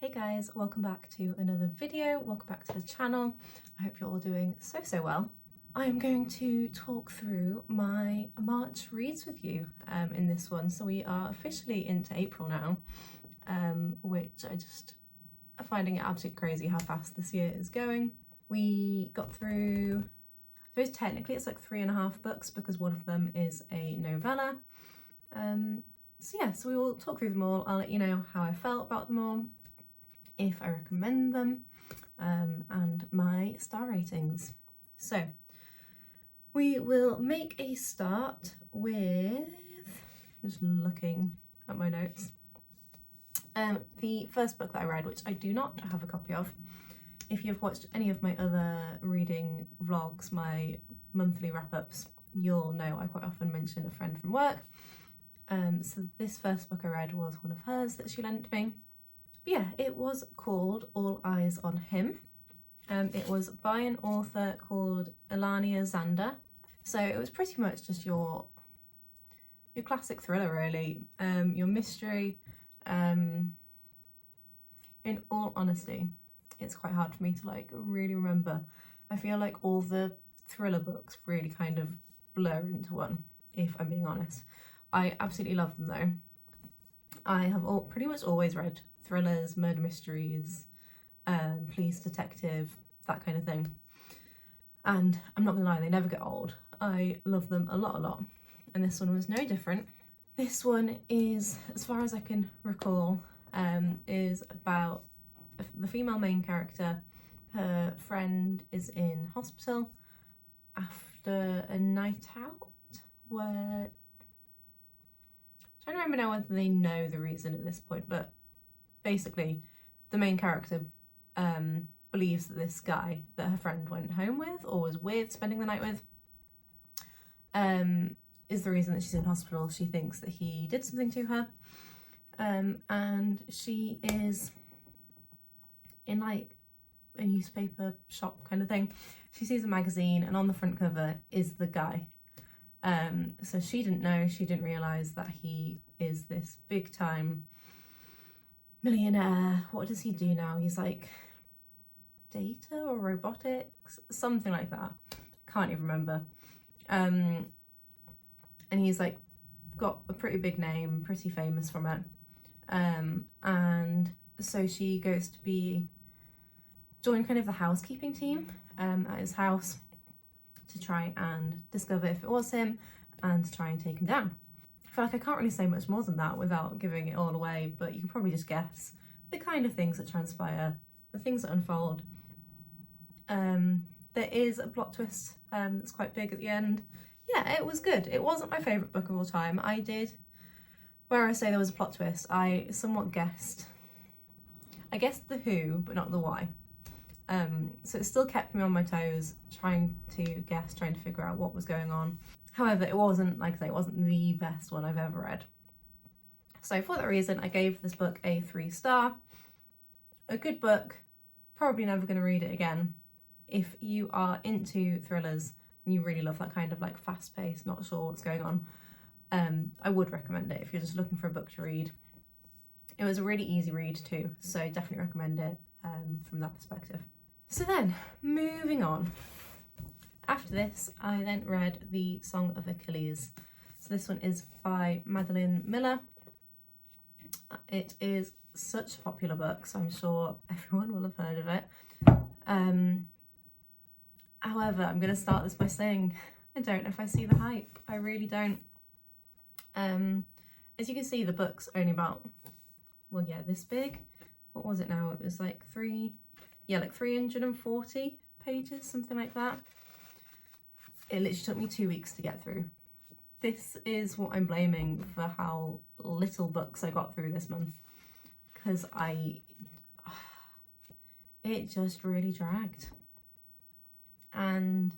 Hey guys, welcome back to another video. Welcome back to the channel. I hope you're all doing so well. I am going to talk through my March reads with you in this one. So we are officially into April now, which I'm finding it absolutely crazy how fast this year is going. We got through, I suppose technically it's like 3.5 books because one of them is a novella. So we will talk through them all. I'll let you know how I felt about them all, if I recommend them, and my star ratings. So we will make a start with, just looking at my notes, the first book that I read, which I do not have a copy of. If you've watched any of my other reading vlogs, my monthly wrap-ups, you'll know I quite often mention a friend from work. So this first book I read was one of hers that she lent me. But yeah, it was called All Eyes on Him. It was by an author called Elania Zander. So it was pretty much just your classic thriller, really. Your mystery. In all honesty, it's quite hard for me to really remember. I feel like all the thriller books really kind of blur into one, if I'm being honest. I absolutely love them though. I have pretty much always read thrillers, murder mysteries, police, detective, that kind of thing. And I'm not gonna lie, they never get old. I love them a lot. And this one was no different. This one is, as far as I can recall, is about the female main character. Her friend is in hospital after a night out where, I don't remember now whether they know the reason at this point, but basically the main character believes that this guy that her friend went home with or was with, spending the night with, is the reason that she's in hospital. She thinks that he did something to her, and she is in like a newspaper shop kind of thing. She sees a magazine and on the front cover is the guy. So she didn't realise that he is this big time millionaire. What does he do now? He's like data or robotics, something like that. Can't even remember. And he's like got a pretty big name, pretty famous from it. And so she goes to join kind of the housekeeping team at his house to try and discover if it was him and to try and take him down. I feel like I can't really say much more than that without giving it all away, but you can probably just guess the kind of things that transpire, the things that unfold. There is a plot twist that's quite big at the end. Yeah, it was good. It wasn't my favourite book of all time. Where I say there was a plot twist, I somewhat guessed. I guessed the who, but not the why. So it still kept me on my toes, trying to figure out what was going on. However, it wasn't, like I say, it wasn't the best one I've ever read. So for that reason, I gave this book a 3-star. A good book, probably never going to read it again. If you are into thrillers and you really love that kind of like fast-paced, not sure what's going on, I would recommend it if you're just looking for a book to read. It was a really easy read too, so definitely recommend it from that perspective. So then, moving on. After this, I then read The Song of Achilles. So this one is by Madeline Miller. It is such a popular book, so I'm sure everyone will have heard of it. However, I'm going to start this by saying I don't know if I see the hype. I really don't. As you can see, the book's only about, well, yeah, this big. What was it now? It was like 340 pages, something like that. It literally took me 2 weeks to get through. This is what I'm blaming for how little books I got through this month, because it just really dragged. And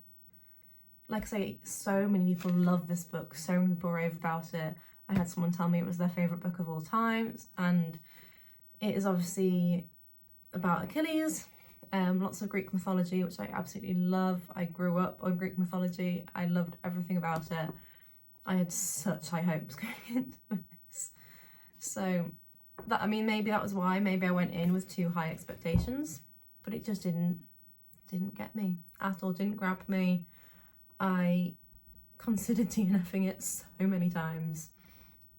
like I say, so many people love this book, so many people rave about it. I had someone tell me it was their favourite book of all time, and it is obviously about Achilles. Lots of Greek mythology, which I absolutely love. I grew up on Greek mythology. I loved everything about it. I had such high hopes going into this. So I mean, maybe that was why. Maybe I went in with too high expectations, but it just didn't get me at all, didn't grab me. I considered DNFing it so many times,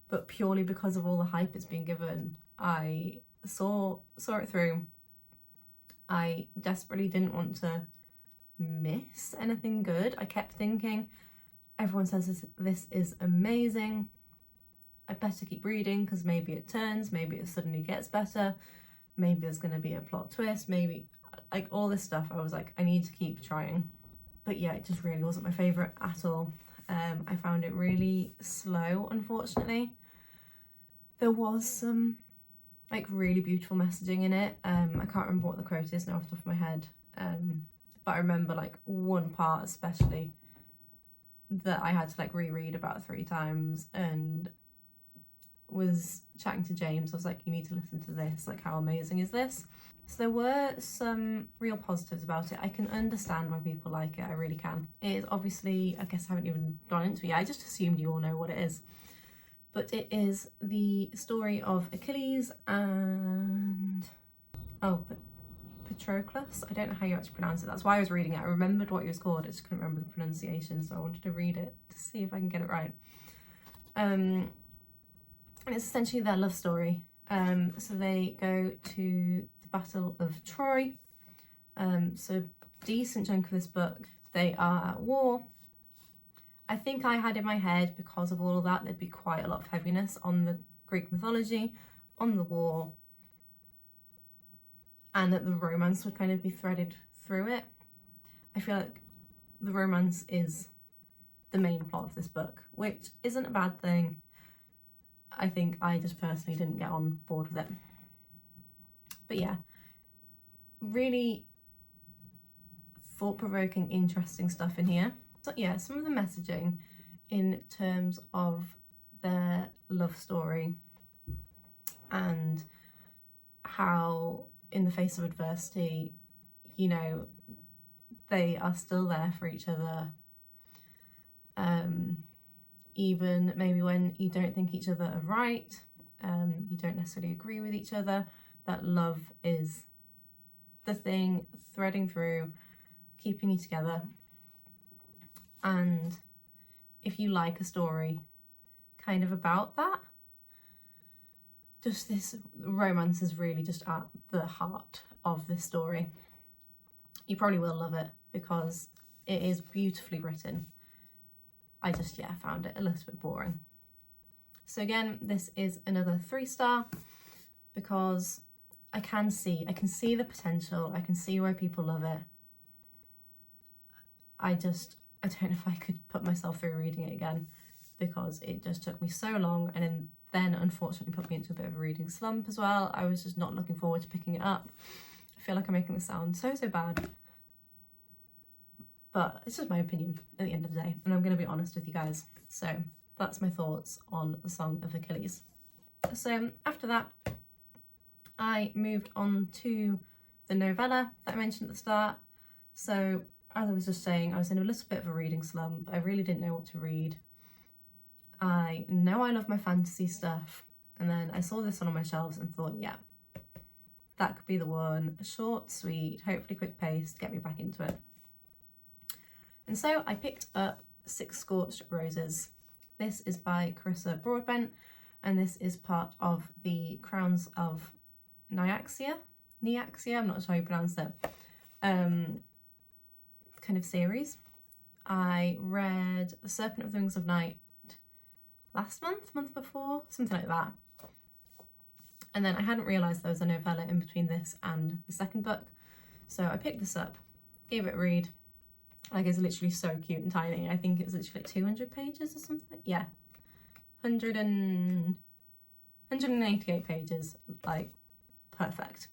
but purely because of all the hype it's been given, I saw it through. I desperately didn't want to miss anything good. I kept thinking, everyone says this is amazing, I better keep reading because maybe it turns, maybe it suddenly gets better, maybe there's going to be a plot twist, maybe, like all this stuff. I was like, I need to keep trying. But yeah, it just really wasn't my favourite at all. I found it really slow, unfortunately. There was some like really beautiful messaging in it. I can't remember what the quote is now off the top of my head, but I remember like one part especially that I had to like reread about 3 times, and was chatting to James. I was like, you need to listen to this, like how amazing is this? So there were some real positives about it. I can understand why people like it, I really can. It is obviously, I guess I haven't even gone into it yet, I just assumed you all know what it is. But it is the story of Achilles and, Patroclus. I don't know how you actually pronounce it. That's why I was reading it. I remembered what he was called, I just couldn't remember the pronunciation, so I wanted to read it to see if I can get it right. And it's essentially their love story. So they go to the Battle of Troy. So decent chunk of this book, they are at war. I think I had in my head, because of all of that, there'd be quite a lot of heaviness on the Greek mythology, on the war, and that the romance would kind of be threaded through it. I feel like the romance is the main plot of this book, which isn't a bad thing. I think I just personally didn't get on board with it. But yeah, really thought-provoking, interesting stuff in here. So yeah, some of the messaging in terms of their love story and how in the face of adversity, you know, they are still there for each other. Even maybe when you don't think each other are right, you don't necessarily agree with each other, that love is the thing threading through, keeping you together. And if you like a story kind of about that, just this romance is really just at the heart of this story. You probably will love it because it is beautifully written. I just, yeah, found it a little bit boring. So again, this is another 3-star because I can see the potential. I can see why people love it. I don't know if I could put myself through reading it again because it just took me so long, and then unfortunately put me into a bit of a reading slump as well. I was just not looking forward to picking it up. I feel like I'm making this sound so bad. But it's just my opinion at the end of the day, and I'm going to be honest with you guys. So that's my thoughts on the Song of Achilles. So after that, I moved on to the novella that I mentioned at the start. So as I was just saying, I was in a little bit of a reading slump. I really didn't know what to read. I know I love my fantasy stuff, and then I saw this one on my shelves and thought, yeah, that could be the one. Short, sweet, hopefully quick paced, get me back into it. And so I picked up 6 Scorched Roses. This is by Carissa Broadbent, and this is part of the Crowns of Nyaxia, I'm not sure how you pronounce it, kind of series. I read The Serpent of the Wings of Night last month before, something like that. And then I hadn't realised there was a novella in between this and the second book. So I picked this up, gave it a read. Like, it's literally so cute and tiny. I think it's literally like 200 pages or something. Yeah, 188 pages, like perfect.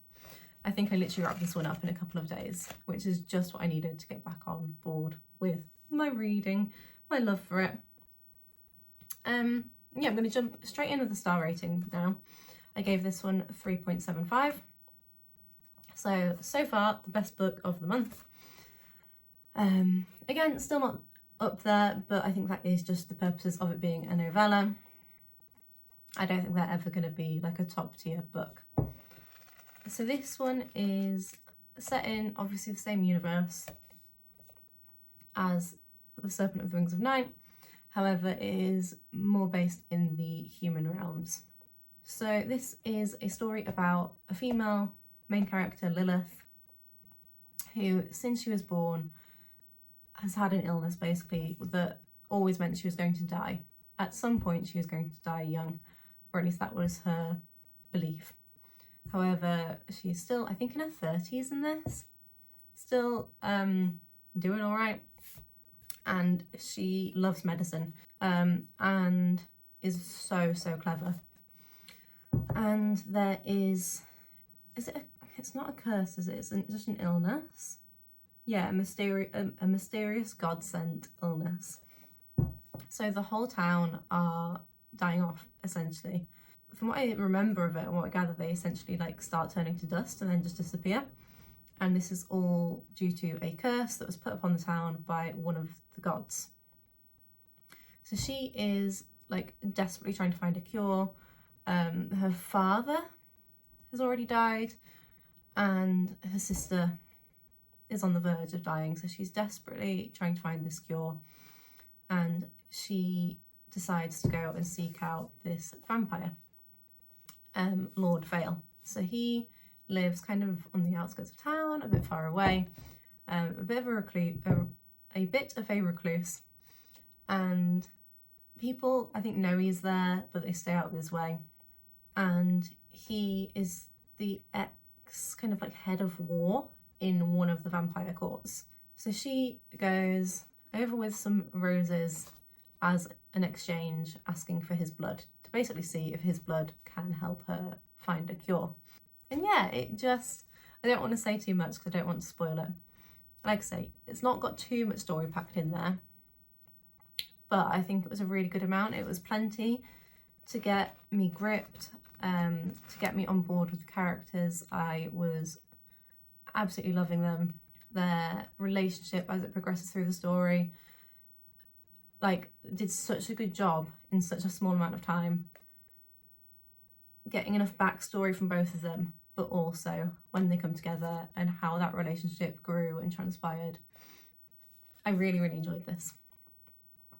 I think I literally wrapped this one up in a couple of days, which is just what I needed to get back on board with my reading, my love for it. Yeah, I'm going to jump straight in with the star rating now. I gave this one 3.75. So far, the best book of the month. Again, still not up there, but I think that is just the purposes of it being a novella. I don't think they're ever going to be like a top tier book. So this one is set in obviously the same universe as The Serpent of the Wings of Night. However, it is more based in the human realms. So this is a story about a female main character, Lilith, who since she was born has had an illness basically that always meant she was going to die. At some point she was going to die young, or at least that was her belief. However, she's still, I think, in her 30s in this, still doing all right, and she loves medicine and is so clever. And there is it it's not a curse, is it? It's just an illness. Yeah, a mysterious God-sent illness. So the whole town are dying off, essentially. From what I remember of it and what I gather, they essentially like start turning to dust and then just disappear. And this is all due to a curse that was put upon the town by one of the gods. So she is like desperately trying to find a cure. Her father has already died and her sister is on the verge of dying, so she's desperately trying to find this cure, and she decides to go and seek out this vampire, Lord Vale. So he lives kind of on the outskirts of town, a bit far away, a bit of a recluse, and people I think know he's there, but they stay out of his way. And he is the ex kind of like head of war in one of the vampire courts. So she goes over with some roses as an exchange, asking for his blood to basically see if his blood can help her find a cure. And yeah, it just, I don't want to say too much because I don't want to spoil it. Like I say, it's not got too much story packed in there, but I think it was a really good amount. It was plenty to get me gripped, to get me on board with the characters. I was absolutely loving them. Their relationship as it progresses through the story, like, did such a good job in such a small amount of time, getting enough backstory from both of them, but also when they come together and how that relationship grew and transpired. I really enjoyed this.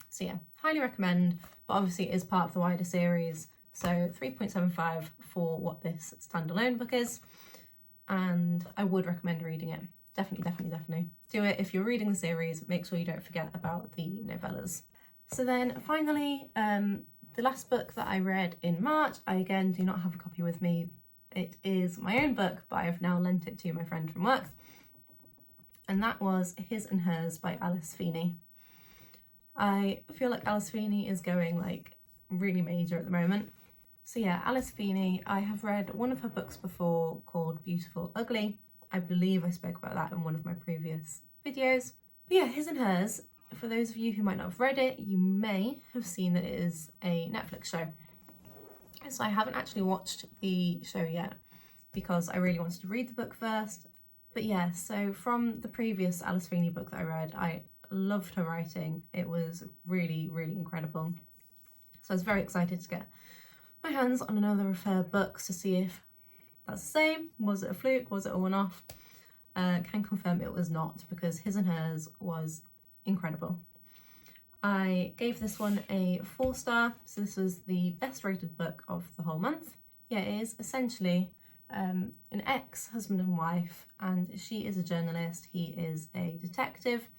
So yeah, highly recommend, but obviously it is part of the wider series, so 3.75 for what this standalone book is, and I would recommend reading it. Definitely do it. If you're reading the series, make sure you don't forget about the novellas. So then finally, the last book that I read in March, I again do not have a copy with me. It is my own book, but I've now lent it to my friend from work, and that was His and Hers by Alice Feeney. I feel like Alice Feeney is going like really major at the moment. So yeah, Alice Feeney, I have read one of her books before called Beautiful Ugly. I believe I spoke about that in one of my previous videos. But yeah, His and Hers, for those of you who might not have read it, you may have seen that it is a Netflix show. So I haven't actually watched the show yet because I really wanted to read the book first. But yeah, so from the previous Alice Feeney book that I read, I loved her writing. It was really incredible. So I was very excited to get my hands on another of her books to see if that's the same. Was it a fluke? Was it a one-off? Can confirm it was not, because His and Hers was incredible. I gave this one a 4-star, so this was the best rated book of the whole month. Yeah, it is essentially an ex-husband and wife, and she is a journalist, he is a detective,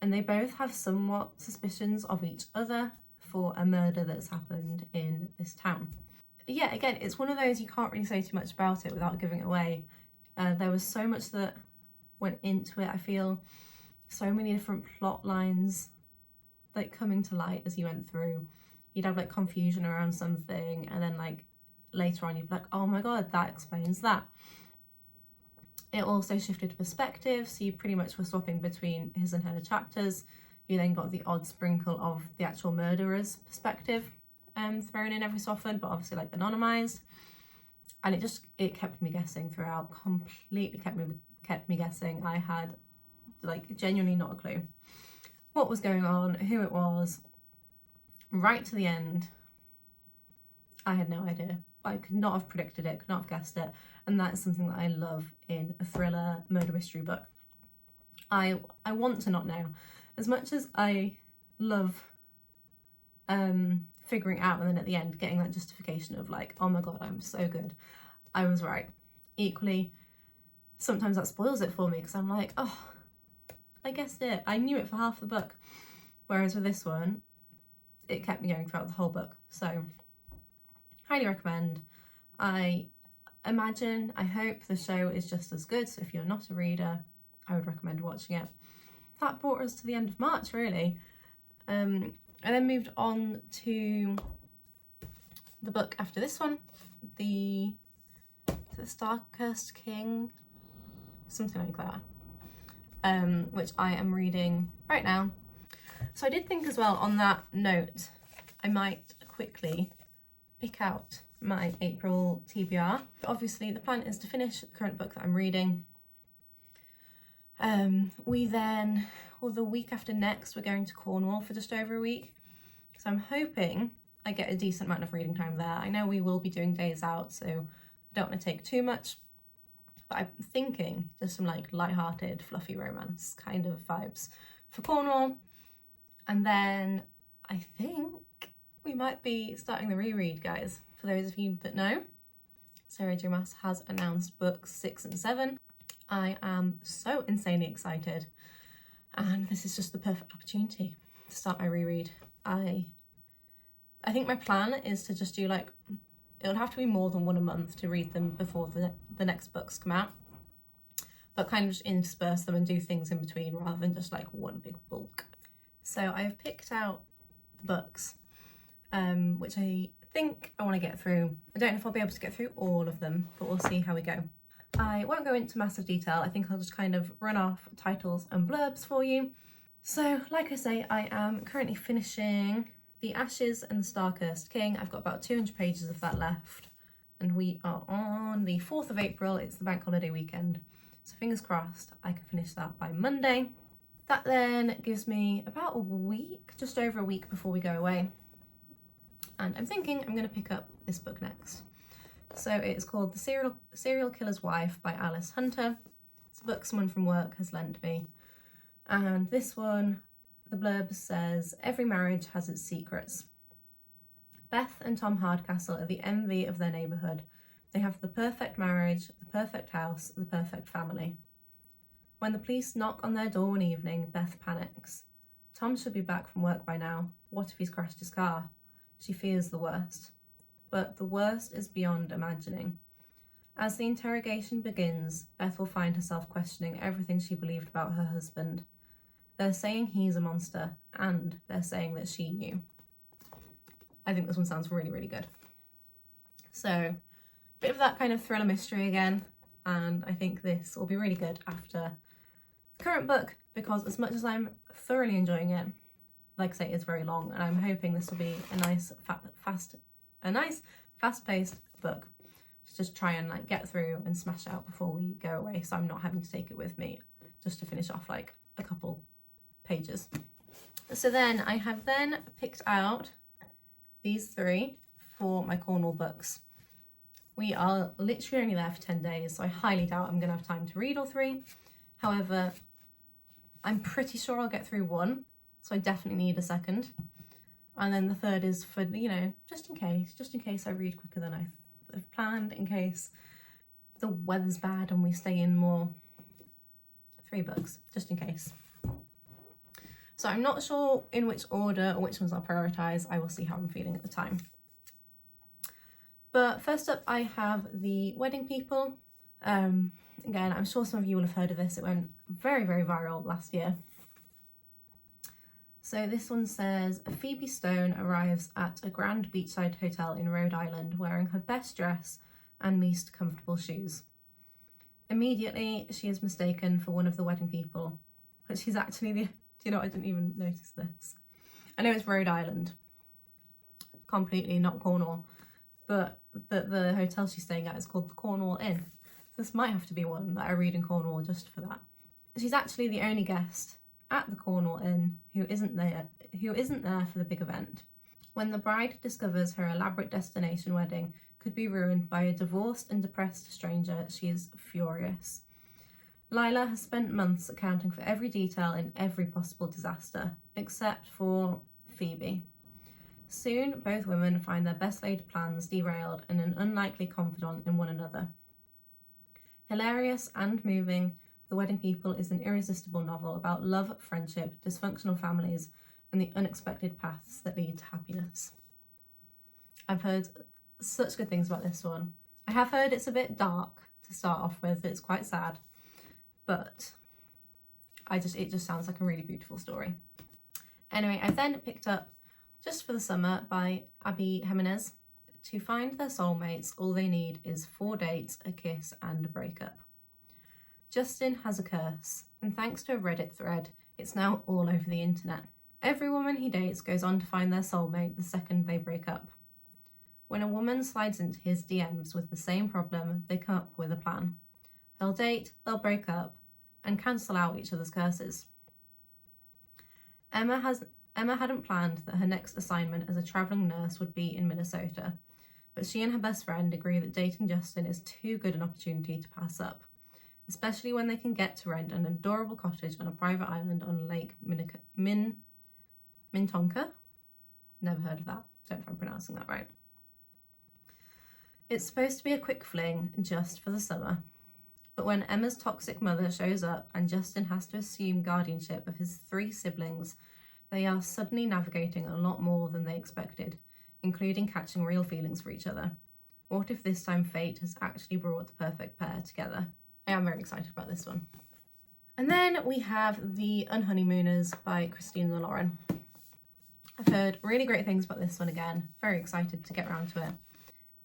and they both have somewhat suspicions of each other for a murder that's happened in this town. Yeah, again, it's one of those you can't really say too much about it without giving it away. There was so much that went into it, I feel. So many different plot lines like coming to light as you went through. You'd have like confusion around something, and then like later on you'd be like, oh my god, that explains that. It also shifted perspective, so you pretty much were swapping between his and her chapters. You then got the odd sprinkle of the actual murderer's perspective thrown in every so often, but obviously like anonymized, and it kept me guessing throughout. Completely kept me guessing. I had like genuinely not a clue what was going on, who it was, right to the end. I had no idea. I could not have predicted it, could not have guessed it. And that's something that I love in a thriller murder mystery book. I want to not know. As much as I love figuring out and then at the end getting that justification of like, oh my god, I'm so good, I was right. Equally, sometimes that spoils it for me because I'm like, oh, I guessed it. I knew it for half the book. Whereas with this one, it kept me going throughout the whole book. So, highly recommend. I imagine, I hope the show is just as good. So if you're not a reader, I would recommend watching it. That brought us to the end of March, really. I then moved on to the book after this one, the Star-Cursed King, something like that, which I am reading right now. So I did think as well, on that note, I might quickly pick out my April TBR. But obviously the plan is to finish the current book that I'm reading. The week after next, we're going to Cornwall for just over a week. So I'm hoping I get a decent amount of reading time there. I know we will be doing days out, so I don't want to take too much. But I'm thinking just some like light-hearted, fluffy romance kind of vibes for Cornwall. And then I think we might be starting the reread, guys. For those of you that know, Sarah J. Maas has announced books 6 and 7. I am so insanely excited, and this is just the perfect opportunity to start my reread. I think my plan is to just do like, it'll have to be more than one a month to read them before the next books come out, but kind of just intersperse them and do things in between rather than just like one big bulk. So I've picked out the books, which I think I want to get through. I don't know if I'll be able to get through all of them, but we'll see how we go. I won't go into massive detail. I think I'll just kind of run off titles and blurbs for you. So, like I say, I am currently finishing The Ashes and the Star-Cursed King. I've got about 200 pages of that left, and we are on the 4th of April. It's the bank holiday weekend, so fingers crossed I can finish that by Monday. That then gives me about a week, just over a week before we go away. And I'm thinking I'm going to pick up this book next. So it's called The Serial Killer's Wife by Alice Hunter. It's a book someone from work has lent me. And this one, the blurb says, every marriage has its secrets. Beth and Tom Hardcastle are the envy of their neighbourhood. They have the perfect marriage, the perfect house, the perfect family. When the police knock on their door one evening, Beth panics. Tom should be back from work by now. What if he's crashed his car? She fears the worst. But the worst is beyond imagining. As the interrogation begins, Beth will find herself questioning everything she believed about her husband. They're saying he's a monster, and they're saying that she knew. I think this one sounds really, really good. So, a bit of that kind of thriller mystery again, and I think this will be really good after the current book, because as much as I'm thoroughly enjoying it, like I say, it's very long, and I'm hoping this will be a nice, fast-paced book to just try and like get through and smash out before we go away, so I'm not having to take it with me just to finish off like a couple pages. So then I have then picked out these 3 for my Cornwall books. We are literally only there for 10 days, so I highly doubt I'm gonna have time to read all 3. However, I'm pretty sure I'll get through 1, so I definitely need a second. And then the 3rd is for, you know, just in case I read quicker than I've planned, in case the weather's bad and we stay in more. 3 books, just in case. So I'm not sure in which order or which ones I'll prioritise. I will see how I'm feeling at the time. But first up, I have The Wedding People. Again, I'm sure some of you will have heard of this. It went very, very viral last year. So this one says, Phoebe Stone arrives at a grand beachside hotel in Rhode Island wearing her best dress and least comfortable shoes. Immediately, she is mistaken for one of the wedding people, but she's actually the... Do you know, I didn't even notice this. I know it's Rhode Island, completely not Cornwall, but the hotel she's staying at is called the Cornwall Inn. So this might have to be one that I read in Cornwall just for that. She's actually the only guest at the Cornwall Inn who isn't there for the big event. When the bride discovers her elaborate destination wedding could be ruined by a divorced and depressed stranger, she is furious. Lila has spent months accounting for every detail in every possible disaster, except for Phoebe. Soon, both women find their best laid plans derailed and an unlikely confidant in one another. Hilarious and moving, The Wedding People is an irresistible novel about love, friendship, dysfunctional families, and the unexpected paths that lead to happiness. I've heard such good things about this one. I have heard it's a bit dark to start off with, it's quite sad, but it just sounds like a really beautiful story. Anyway, I then picked up Just for the Summer by Abby Jimenez. To find their soulmates, all they need is 4 dates, a kiss, and a breakup. Justin has a curse, and thanks to a Reddit thread, it's now all over the internet. Every woman he dates goes on to find their soulmate the second they break up. When a woman slides into his DMs with the same problem, they come up with a plan. They'll date, they'll break up, and cancel out each other's curses. Emma hadn't planned that her next assignment as a travelling nurse would be in Minnesota, but she and her best friend agree that dating Justin is too good an opportunity to pass up, especially when they can get to rent an adorable cottage on a private island on Lake Minnetonka. Never heard of that, don't know if I'm pronouncing that right. It's supposed to be a quick fling just for the summer, but when Emma's toxic mother shows up and Justin has to assume guardianship of his 3 siblings, they are suddenly navigating a lot more than they expected, including catching real feelings for each other. What if this time fate has actually brought the perfect pair together? I am very excited about this one. And then we have The Unhoneymooners by Christina Lauren. I've heard really great things about this one again, very excited to get around to it.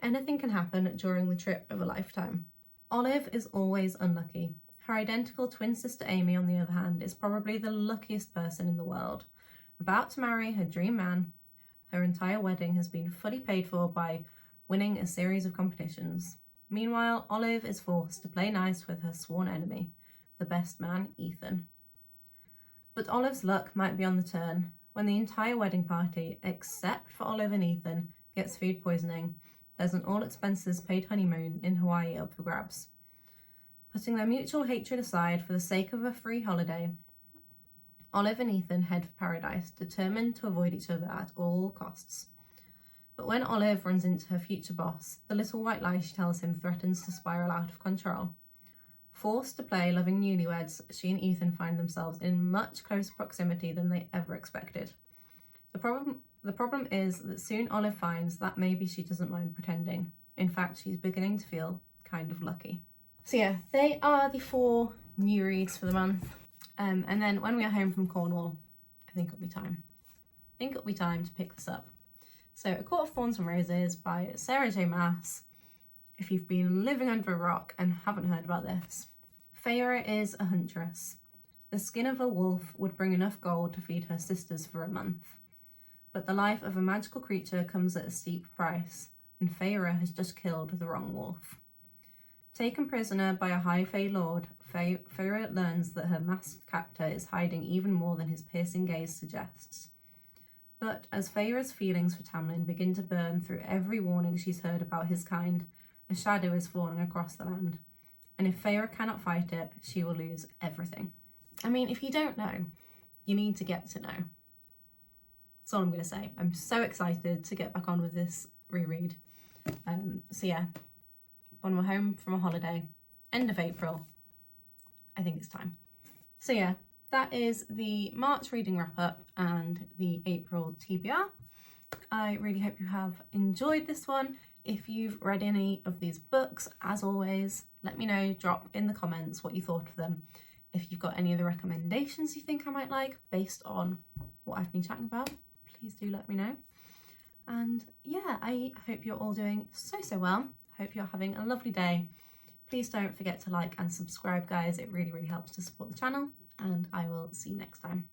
Anything can happen during the trip of a lifetime. Olive is always unlucky. Her identical twin sister Amy, on the other hand, is probably the luckiest person in the world. About to marry her dream man, her entire wedding has been fully paid for by winning a series of competitions. Meanwhile, Olive is forced to play nice with her sworn enemy, the best man, Ethan. But Olive's luck might be on the turn when the entire wedding party, except for Olive and Ethan, gets food poisoning. There's an all-expenses-paid honeymoon in Hawaii up for grabs. Putting their mutual hatred aside for the sake of a free holiday, Olive and Ethan head for paradise, determined to avoid each other at all costs. But when Olive runs into her future boss, the little white lie she tells him threatens to spiral out of control. Forced to play loving newlyweds, she and Ethan find themselves in much closer proximity than they ever expected. The problem is that soon Olive finds that maybe she doesn't mind pretending. In fact, she's beginning to feel kind of lucky. So yeah, they are the 4 new reads for the month. And then when we are home from Cornwall, I think it'll be time. To pick this up. So A Court of Thorns and Roses by Sarah J. Maas. If you've been living under a rock and haven't heard about this. Feyre is a huntress. The skin of a wolf would bring enough gold to feed her sisters for a month. But the life of a magical creature comes at a steep price, and Feyre has just killed the wrong wolf. Taken prisoner by a high Fey lord, Feyre learns that her masked captor is hiding even more than his piercing gaze suggests. But as Feyre's feelings for Tamlin begin to burn through every warning she's heard about his kind, a shadow is falling across the land. And if Feyre cannot fight it, she will lose everything. I mean, if you don't know, you need to get to know. That's all I'm going to say. I'm so excited to get back on with this reread. So yeah, when we're home from a holiday, end of April, I think it's time. So yeah, that is the March reading wrap up and the April TBR. I really hope you have enjoyed this one. If you've read any of these books, as always, let me know, drop in the comments what you thought of them. If you've got any other recommendations you think I might like based on what I've been chatting about, please do let me know. And yeah, I hope you're all doing so well. Hope you're having a lovely day. Please don't forget to like and subscribe, guys. It really helps to support the channel, and I will see you next time.